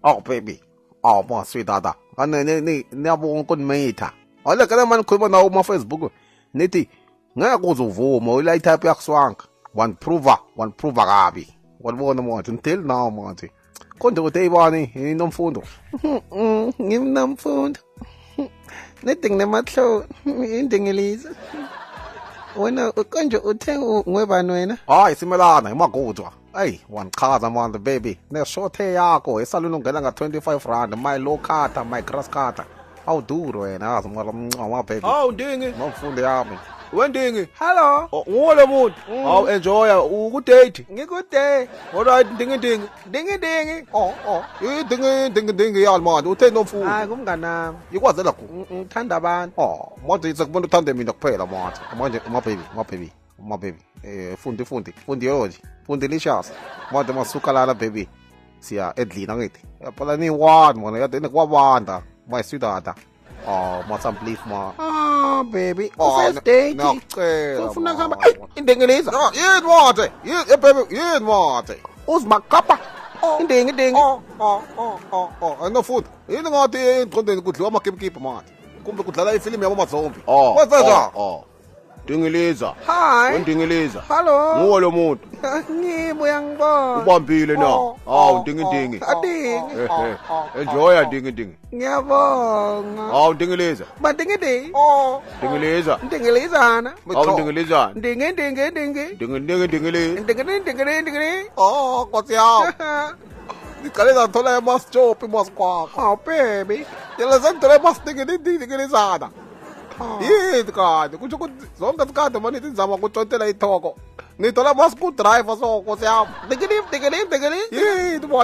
Oh baby. Oh ma sweetheart. Niyabonga kunmitha. Oleka le mani khuluma nawo kuma Facebook. Nithi ngeke uzuvuma uyila type yakuswanka. One prover kabi. Walibona manje until now manje. Konje ukuthi eyibani inomfundo. Ngimnomfundo. Nithi nginemahloni indingiliza. Wena konje uthe ngwebani wena? Hayi simelana imagudwa. Hey, wangichaza manje baby. Neshothe yakho esaluni ungena nga25 my low cutter, my grass cutter. Awu duro wena azi mncwa baby. Hawu Ndingi. Nomfundo yami. Wendingi. Hello. Ngulo muntu. Hawu enjoya ukudate. Ngikude. Alright Ndingi. Dingi. Dingi yali manje uthe nomfundo. Hayi kumngani nami. Ikwazela ku. Ngithanda abantu. Oh, manje sekubona uthande mina kuphela manje. My baby. Fundi yoji. Fundilicious. Manje masuka lala baby. Siya edlina ngithi. Phela ni one mona yade kwabanda. My sweetheart. Oh, masam please ma. Oh baby. First date. Ngiyacela. Ufuna kuhamba indingiliza. No, yini manje? Yini baby, yini manje? Uzibakapa. Indingi. No food. Yini ngathi engqondweni kudliwa amakipkipa manje. Kumbe kudlala ifilimu yabo mazombi. Oh. Wenzenja? Dingiliza. Hi. Wendingiliza. Hello. Nguwo lo muntu. Ngibo uyangibona. Ubambile na. Hawu Ndingi. Adingi. Enjoya Ndingi. Ngiyabonga. Hawu Ndingiliza. Badingi. Dingiliza. Ndingilizana. Hawu Ndingilizana. Dingi. Dingili. Oh, Nkosi yami. Ngiqale ngathola emasjob imaskwakho. Oh baby. Yela sengithola emasdingilizana. Yini kanti kusho ukuthi zonke isikhathi manje nizama ukutshontela ithoko. Nithola masku driver so Nkosi yami. Dingi.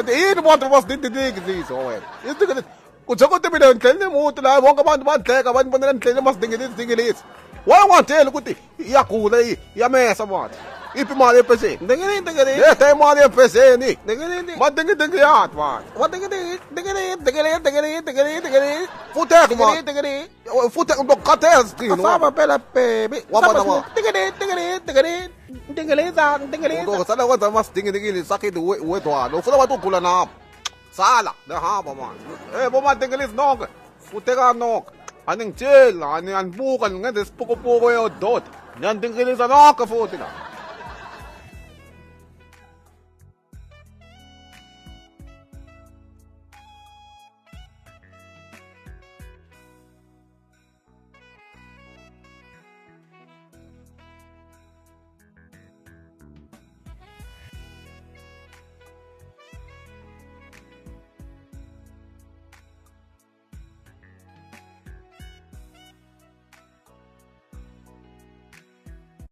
Yini bonke masdingilizana zizo wena. Yini kuthi ukuthi mina ngidlele nemoto la bonke abantu badleka abantu bonela ngidlele masdingilizana. Wayengwathela ukuthi iyagula iyamesa manje. Iphi imali empeseni? Dingi. Letha imali empeseni. Dingi. Madingi yathi manje. Dingi. Futheka manje. Futheka ngokukhatheza siqino. Asaba phela baby. Wabona ma. Dingi. Ngosala kwenza amasdingilizana sakhithi wedwana. Ufuna abantu ugula nabo. Sala, ngihamba manje. Bomadingilizi nonke. Futheka nonke. Aningitshela, anibuka ngenze isipukupuku yododa. Niyandingiliza nonke futhi la.